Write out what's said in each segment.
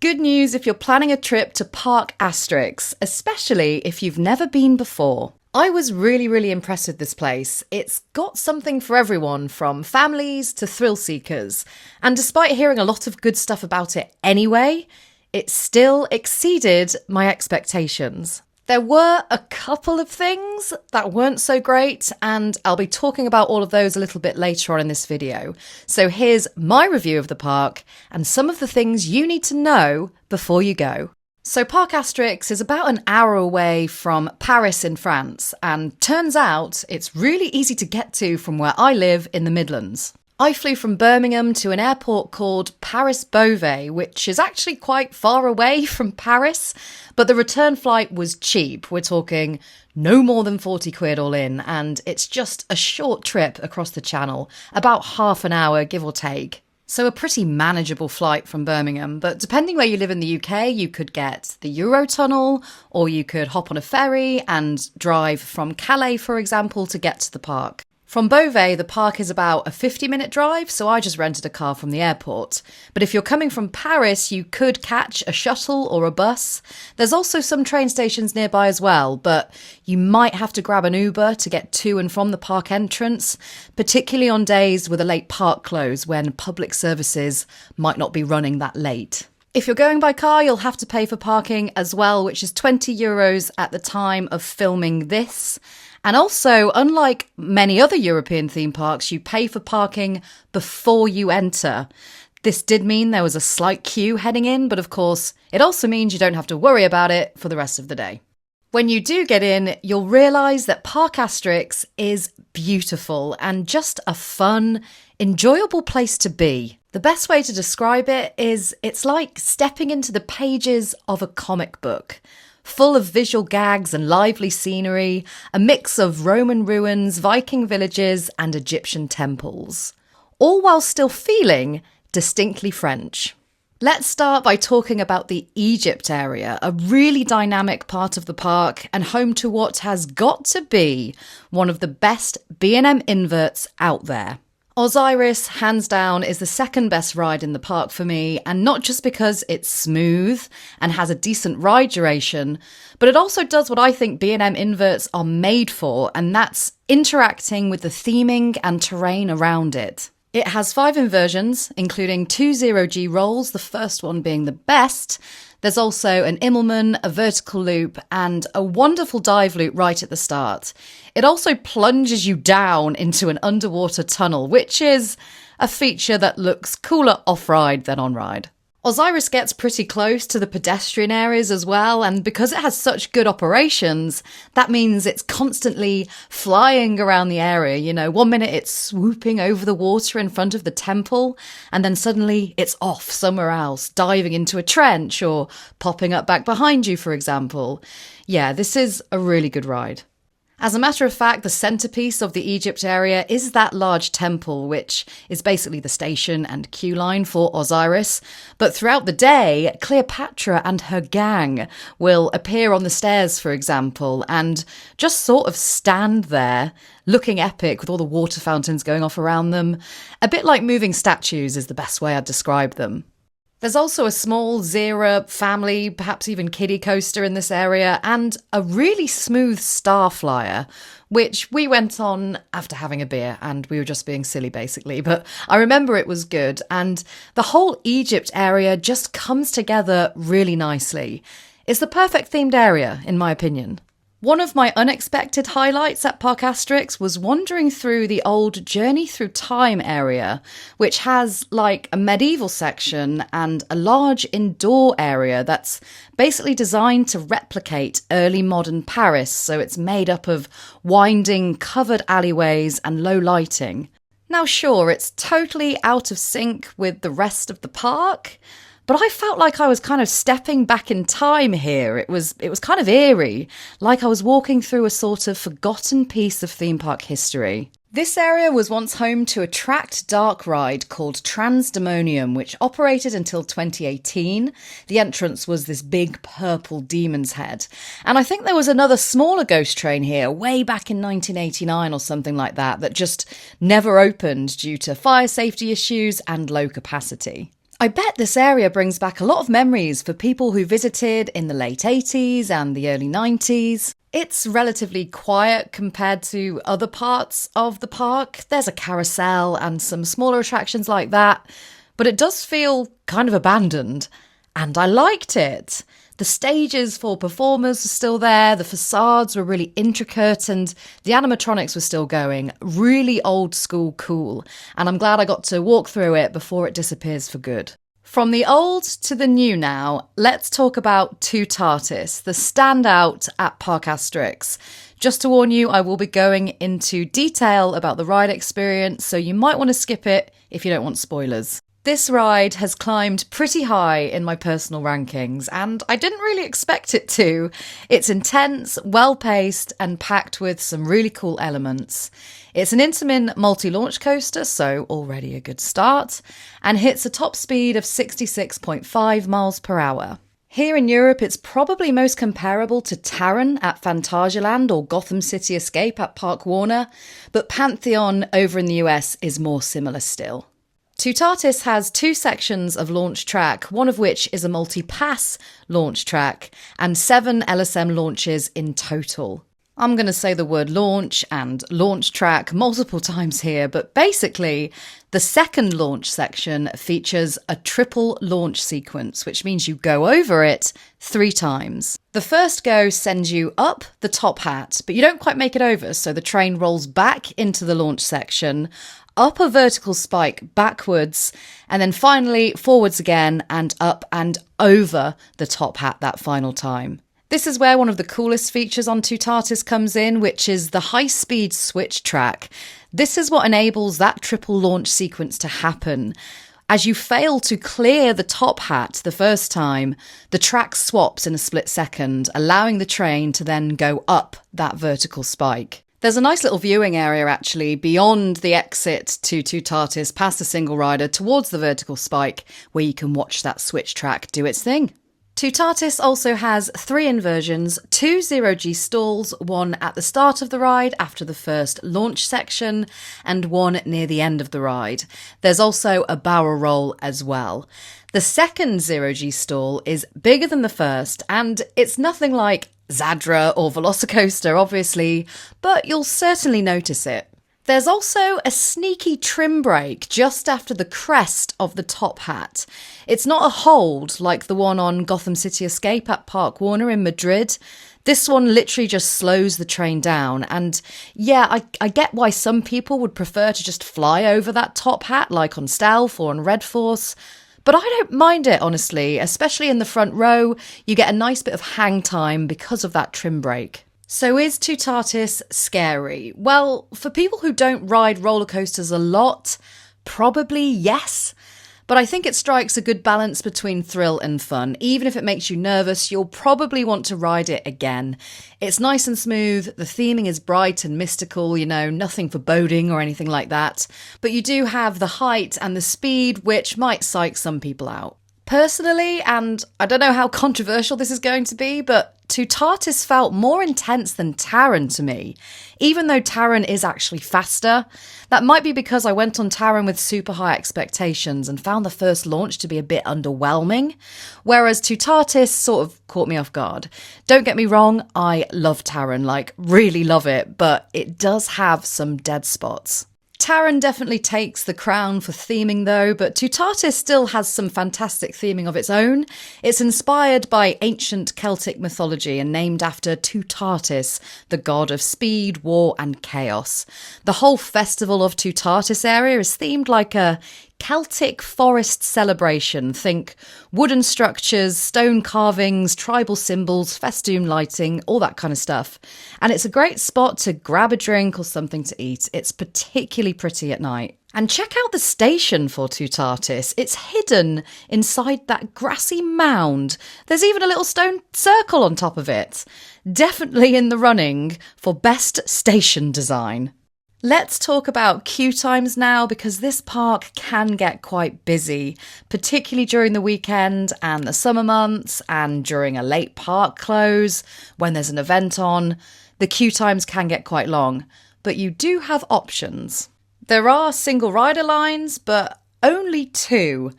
good news if you're planning a trip to Parc Astérix, especially if you've never been before. I was really impressed with this place. It's got something for everyone, from families to thrill seekers. And despite hearing a lot of good stuff about it anyway, it still exceeded my expectations. There were a couple of things that weren't so great, and I'll be talking about all of those a little bit later on in this video. So here's my review of the park and some of the things you need to know before you go. So Parc Astérix is about an hour away from Paris in France, and turns out it's really easy to get to from where I live in the Midlands. I flew from Birmingham to an airport called Paris-Beauvais, which is actually quite far away from Paris, but the return flight was cheap. We're talking no more than 40 quid all in, and it's just a short trip across the channel, about half an hour, give or take. So a pretty manageable flight from Birmingham, but depending where you live in the UK, you could get the Eurotunnel, or you could hop on a ferry and drive from Calais, for example, to get to the park. From Beauvais, the park is about a 50-minute drive, so I just rented a car from the airport. But if you're coming from Paris, you could catch a shuttle or a bus. There's also some train stations nearby as well, but you might have to grab an Uber to get to and from the park entrance, particularly on days with a late park close when public services might not be running that late. If you're going by car, you'll have to pay for parking as well, which is €20 at the time of filming this. And also, unlike many other European theme parks, you pay for parking before you enter. This did mean there was a slight queue heading in, but of course, it also means you don't have to worry about it for the rest of the day. When you do get in, you'll realise that Parc Astérix is beautiful and just a fun, enjoyable place to be. The best way to describe it is it's like stepping into the pages of a comic book. Full of visual gags and lively scenery, a mix of Roman ruins, Viking villages and Egyptian temples. All while still feeling distinctly French. Let's start by talking about the Egypt area, a really dynamic part of the park and home to what has got to be one of the best B&M inverts out there. Osiris, hands down, is the second best ride in the park for me, and not just because it's smooth and has a decent ride duration, but it also does what I think B&M inverts are made for, and that's interacting with the theming and terrain around it. It has 5 inversions, including 2 0G rolls, the first one being the best. There's also an Immelman, a vertical loop, and a wonderful dive loop right at the start. It also plunges you down into an underwater tunnel, which is a feature that looks cooler off-ride than on-ride. Osiris gets pretty close to the pedestrian areas as well, and because it has such good operations, that means it's constantly flying around the area. You know, one minute it's swooping over the water in front of the temple, and then suddenly it's off somewhere else, diving into a trench or popping up back behind you, for example. Yeah, this is a really good ride. As a matter of fact, the centrepiece of the Egypt area is that large temple, which is basically the station and queue line for Osiris. But throughout the day, Cleopatra and her gang will appear on the stairs, for example, and just sort of stand there, looking epic with all the water fountains going off around them. A bit like moving statues is the best way I'd describe them. There's also a small Zera family, perhaps even kiddie coaster in this area, and a really smooth star flyer, which we went on after having a beer, and we were just being silly basically, but I remember it was good, and the whole Egypt area just comes together really nicely. It's the perfect themed area, in my opinion. One of my unexpected highlights at Parc Astérix was wandering through the old Journey Through Time area, which has like a medieval section and a large indoor area that's basically designed to replicate early modern Paris, so it's made up of winding, covered alleyways and low lighting. Now sure, it's totally out of sync with the rest of the park, but I felt like I was kind of stepping back in time here. It was kind of eerie, like I was walking through a sort of forgotten piece of theme park history. This area was once home to a tracked dark ride called Transdemonium, which operated until 2018. The entrance was this big purple demon's head. And I think there was another smaller ghost train here way back in 1989 or something like that just never opened due to fire safety issues and low capacity. I bet this area brings back a lot of memories for people who visited in the late 80s and the early 90s. It's relatively quiet compared to other parts of the park. There's a carousel and some smaller attractions like that, but it does feel kind of abandoned, and I liked it. The stages for performers were still there, the facades were really intricate, and the animatronics were still going. Really old school cool, and I'm glad I got to walk through it before it disappears for good. From the old to the new now, let's talk about Toutatis, the standout at Parc Astérix. Just to warn you, I will be going into detail about the ride experience, so you might want to skip it if you don't want spoilers. This ride has climbed pretty high in my personal rankings, and I didn't really expect it to. It's intense, well-paced, and packed with some really cool elements. It's an Intamin multi-launch coaster, so already a good start, and hits a top speed of 66.5 miles per hour. Here in Europe, it's probably most comparable to Taron at Phantasialand or Gotham City Escape at Park Warner, but Pantheon over in the US is more similar still. Toutatis has 2 sections of launch track, one of which is a multi-pass launch track, and 7 LSM launches in total. I'm going to say the word launch and launch track multiple times here, but basically, the second launch section features a triple launch sequence, which means you go over it 3 times. The first go sends you up the top hat, but you don't quite make it over, so the train rolls back into the launch section, up a vertical spike backwards, and then finally forwards again and up and over the top hat that final time. This is where one of the coolest features on Toutatis comes in, which is the high-speed switch track. This is what enables that triple launch sequence to happen. As you fail to clear the top hat the first time, the track swaps in a split second, allowing the train to then go up that vertical spike. There's a nice little viewing area actually beyond the exit to Toutatis, past the single rider towards the vertical spike, where you can watch that switch track do its thing. Toutatis also has 3 inversions, 2 0G stalls, one at the start of the ride after the first launch section, and one near the end of the ride. There's also a barrel roll as well. The second 0G stall is bigger than the first, and it's nothing like Zadra or Velocicoaster, obviously, but you'll certainly notice it. There's also a sneaky trim break just after the crest of the top hat. It's not a hold like the one on Gotham City Escape at Park Warner in Madrid. This one literally just slows the train down. And yeah, I get why some people would prefer to just fly over that top hat like on Stealth or on Red Force. But I don't mind it, honestly, especially in the front row. You get a nice bit of hang time because of that trim break. So is Toutatis scary? Well, for people who don't ride roller coasters a lot, probably yes. But I think it strikes a good balance between thrill and fun. Even if it makes you nervous, you'll probably want to ride it again. It's nice and smooth, the theming is bright and mystical, nothing foreboding or anything like that. But you do have the height and the speed, which might psych some people out. Personally, and I don't know how controversial this is going to be, but Toutatis felt more intense than Taron to me, even though Taron is actually faster. That might be because I went on Taron with super high expectations and found the first launch to be a bit underwhelming, whereas Toutatis sort of caught me off guard. Don't get me wrong, I love Taron, really love it, but it does have some dead spots. Taron definitely takes the crown for theming though, but Toutatis still has some fantastic theming of its own. It's inspired by ancient Celtic mythology and named after Toutatis, the god of speed, war and chaos. The whole festival of Toutatis area is themed like a Celtic forest celebration. Think wooden structures, stone carvings, tribal symbols, festoon lighting, all that kind of stuff. And it's a great spot to grab a drink or something to eat. It's particularly pretty at night. And check out the station for Toutatis. It's hidden inside that grassy mound. There's even a little stone circle on top of it. Definitely in the running for best station design. Let's talk about queue times now, because this park can get quite busy, particularly during the weekend and the summer months and during a late park close when there's an event on. The queue times can get quite long, but you do have options. There are single rider lines, but only 2.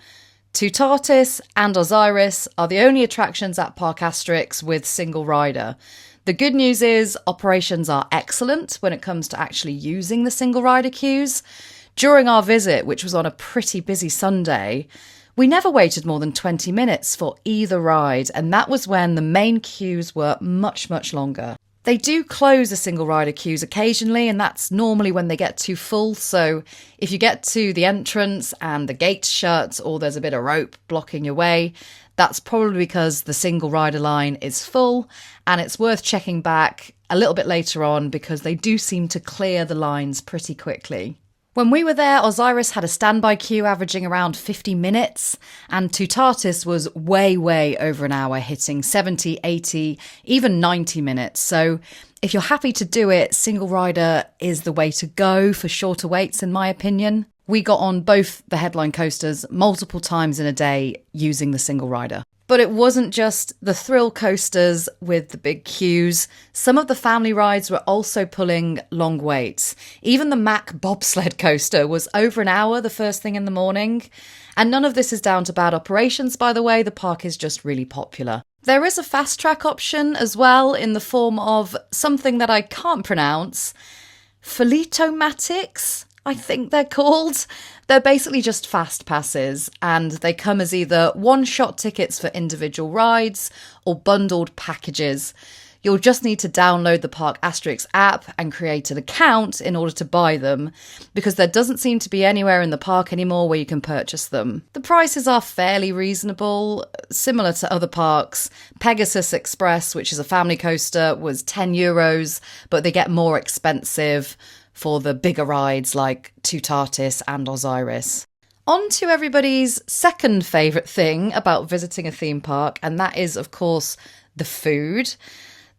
Toutatis and Osiris are the only attractions at Parc Astérix with single rider. The good news is operations are excellent when it comes to actually using the single rider queues. During our visit, which was on a pretty busy Sunday, we never waited more than 20 minutes for either ride, and that was when the main queues were much, much longer. They do close the single rider queues occasionally, and that's normally when they get too full. So if you get to the entrance and the gate's shut or there's a bit of rope blocking your way, that's probably because the single rider line is full, and it's worth checking back a little bit later on because they do seem to clear the lines pretty quickly. When we were there, Osiris had a standby queue averaging around 50 minutes, and Toutatis was way over an hour, hitting 70, 80, even 90 minutes. So if you're happy to do it, single rider is the way to go for shorter waits, in my opinion. We got on both the headline coasters multiple times in a day using the single rider. But it wasn't just the thrill coasters with the big queues. Some of the family rides were also pulling long waits. Even the Mack bobsled coaster was over an hour the first thing in the morning. And none of this is down to bad operations, by the way. The park is just really popular. There is a fast track option as well in the form of something that I can't pronounce. Felitomatics, I think they're called. They're basically just fast passes, and they come as either one-shot tickets for individual rides or bundled packages. You'll just need to download the Parc Astérix app and create an account in order to buy them, because there doesn't seem to be anywhere in the park anymore where you can purchase them. The prices are fairly reasonable, similar to other parks. Pegasus Express, which is a family coaster, was €10, but they get more expensive for the bigger rides like Toutatis and Osiris. On to everybody's second favourite thing about visiting a theme park, and that is, of course, the food.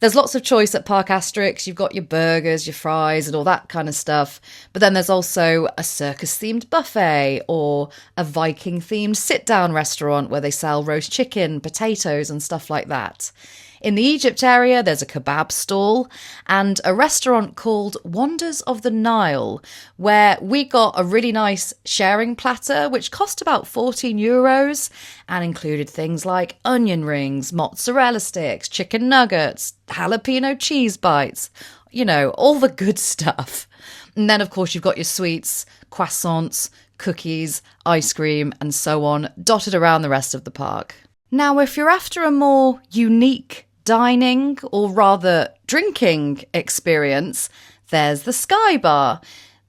There's lots of choice at Parc Astérix. You've got your burgers, your fries and all that kind of stuff. But then there's also a circus-themed buffet or a Viking-themed sit-down restaurant where they sell roast chicken, potatoes and stuff like that. In the Egypt area, there's a kebab stall and a restaurant called Wonders of the Nile, where we got a really nice sharing platter, which cost about €14 and included things like onion rings, mozzarella sticks, chicken nuggets, jalapeno cheese bites, you know, all the good stuff. And then, of course, you've got your sweets, croissants, cookies, ice cream, and so on, dotted around the rest of the park. Now, if you're after a more unique dining, or rather drinking experience, there's the Sky Bar.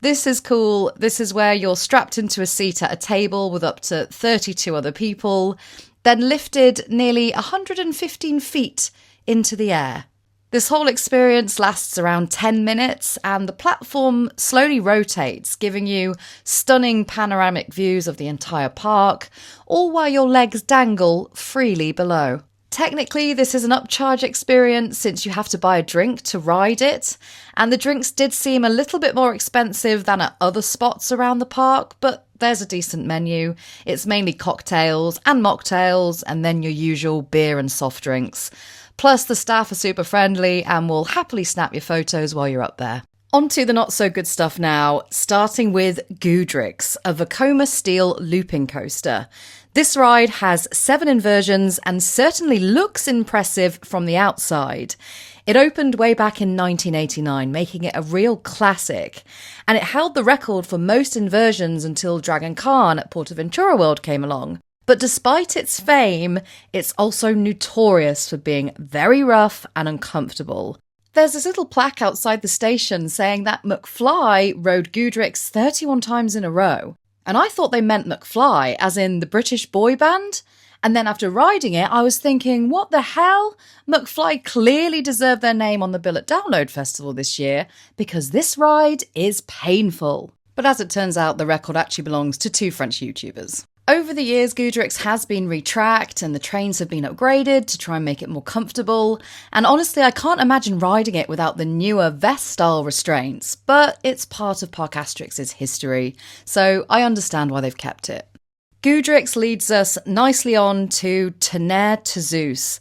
This is cool. This is where you're strapped into a seat at a table with up to 32 other people, then lifted nearly 115 feet into the air. This whole experience lasts around 10 minutes and the platform slowly rotates, giving you stunning panoramic views of the entire park, all while your legs dangle freely below. Technically, this is an upcharge experience since you have to buy a drink to ride it, and the drinks did seem a little bit more expensive than at other spots around the park, but there's a decent menu. It's mainly cocktails and mocktails, and then your usual beer and soft drinks. Plus, the staff are super friendly and will happily snap your photos while you're up there. On to the not-so-good stuff now, starting with Goudrix, a Vekoma steel looping coaster. This ride has 7 inversions and certainly looks impressive from the outside. It opened way back in 1989, making it a real classic, and it held the record for most inversions until Dragon Khan at Portaventura World came along. But despite its fame, it's also notorious for being very rough and uncomfortable. There's this little plaque outside the station saying that McFly rode Goudrix 31 times in a row. And I thought they meant McFly, as in the British boy band. And then after riding it, I was thinking, what the hell? McFly clearly deserved their name on the bill at Download Festival this year, because this ride is painful. But as it turns out, the record actually belongs to 2 French YouTubers. Over the years, Goudrix has been retracked and the trains have been upgraded to try and make it more comfortable. And honestly, I can't imagine riding it without the newer vest-style restraints, but it's part of Parc Astérix's history, so I understand why they've kept it. Goudrix leads us nicely on to Tonnerre to Zeus.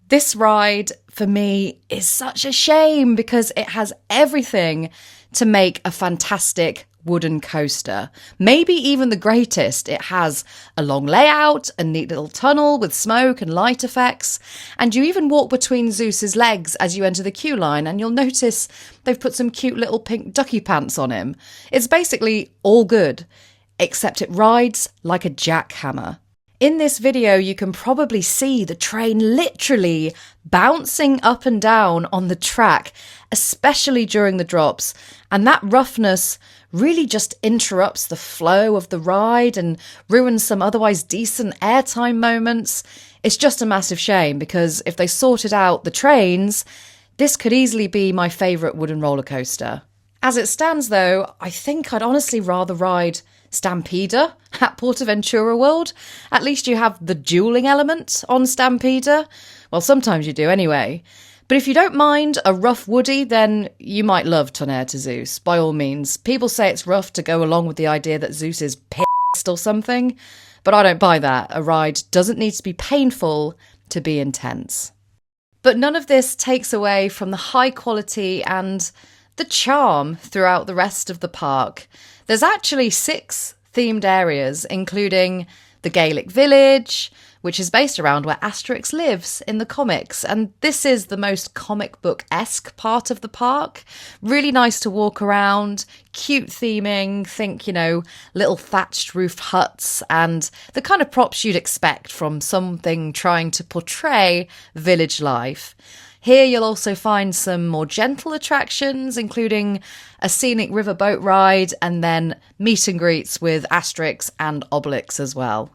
This ride, for me, is such a shame because it has everything to make a fantastic wooden coaster. Maybe even the greatest. It has a long layout, a neat little tunnel with smoke and light effects, and you even walk between Zeus's legs as you enter the queue line, and you'll notice they've put some cute little pink ducky pants on him. It's basically all good, except it rides like a jackhammer. In this video, you can probably see the train literally bouncing up and down on the track, especially during the drops. And that roughness really just interrupts the flow of the ride and ruins some otherwise decent airtime moments. It's just a massive shame because if they sorted out the trains, this could easily be my favourite wooden roller coaster. As it stands though, I think I'd honestly rather ride Stampeder at Portaventura World. At least you have the dueling element on Stampeder. Well, sometimes you do anyway. But if you don't mind a rough woody, then you might love Tonnerre to Zeus, by all means. People say it's rough to go along with the idea that Zeus is pissed or something, but I don't buy that. A ride doesn't need to be painful to be intense. But none of this takes away from the high quality and the charm throughout the rest of the park. There's actually 6 themed areas, including the Gaelic Village, which is based around where Asterix lives in the comics. And this is the most comic book-esque part of the park. Really nice to walk around, cute theming, think, little thatched roof huts and the kind of props you'd expect from something trying to portray village life. Here you'll also find some more gentle attractions, including a scenic river boat ride and then meet and greets with Asterix and Obelix as well.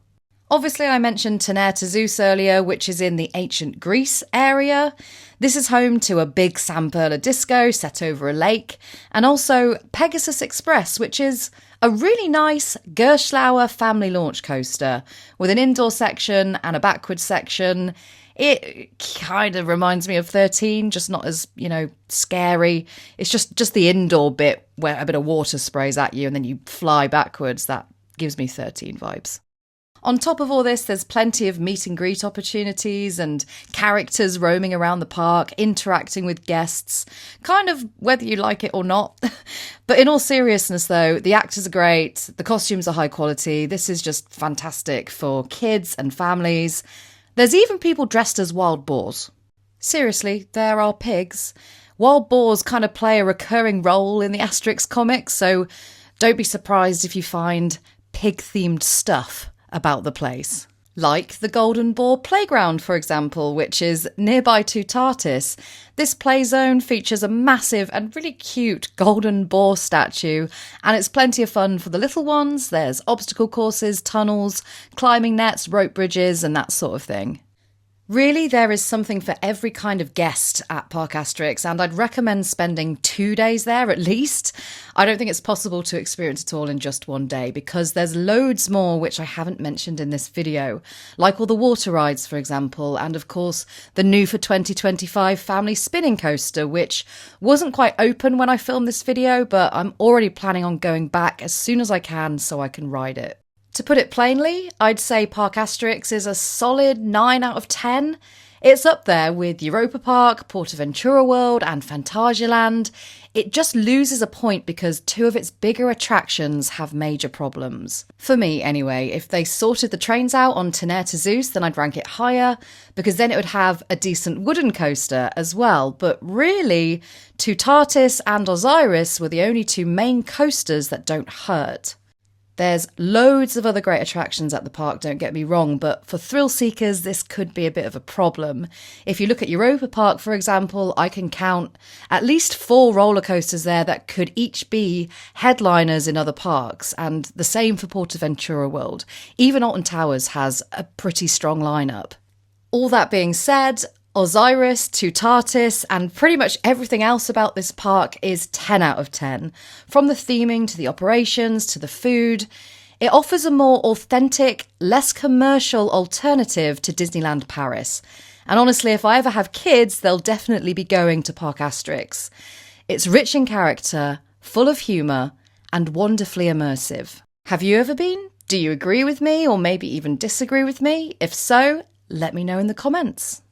Obviously, I mentioned Tonnerre to Zeus earlier, which is in the ancient Greece area. This is home to a big Samperla disco set over a lake, and also Pegasus Express, which is a really nice Gerschlauer family launch coaster with an indoor section and a backwards section. It kind of reminds me of 13, just not as, scary. It's just the indoor bit where a bit of water sprays at you and then you fly backwards. That gives me 13 vibes. On top of all this, there's plenty of meet and greet opportunities and characters roaming around the park, interacting with guests, kind of whether you like it or not. But in all seriousness, though, the actors are great, the costumes are high quality. This is just fantastic for kids and families. There's even people dressed as wild boars. Seriously, there are pigs. Wild boars kind of play a recurring role in the Asterix comics, so don't be surprised if you find pig-themed stuff about the place. Like the Golden Boar Playground, for example, which is nearby Toutatis. This play zone features a massive and really cute golden boar statue, and it's plenty of fun for the little ones. There's obstacle courses, tunnels, climbing nets, rope bridges, and that sort of thing. Really, there is something for every kind of guest at Parc Astérix, and I'd recommend spending 2 days there at least. I don't think it's possible to experience it all in just one day because there's loads more which I haven't mentioned in this video, like all the water rides, for example, and of course the new for 2025 family spinning coaster, which wasn't quite open when I filmed this video, but I'm already planning on going back as soon as I can so I can ride it. To put it plainly, I'd say Parc Astérix is a solid 9 out of 10. It's up there with Europa Park, Portaventura World and Phantasialand. It just loses a point because 2 of its bigger attractions have major problems. For me, anyway, if they sorted the trains out on Tonnerre to Zeus, then I'd rank it higher, because then it would have a decent wooden coaster as well. But really, Toutatis and Osiris were the only 2 main coasters that don't hurt. There's loads of other great attractions at the park, don't get me wrong, but for thrill seekers, this could be a bit of a problem. If you look at Europa Park, for example, I can count at least 4 roller coasters there that could each be headliners in other parks, and the same for Portaventura World. Even Alton Towers has a pretty strong lineup. All that being said, Osiris, Toutatis, and pretty much everything else about this park is 10 out of 10. From the theming to the operations to the food, it offers a more authentic, less commercial alternative to Disneyland Paris. And honestly, if I ever have kids, they'll definitely be going to Parc Astérix. It's rich in character, full of humour, and wonderfully immersive. Have you ever been? Do you agree with me or maybe even disagree with me? If so, let me know in the comments.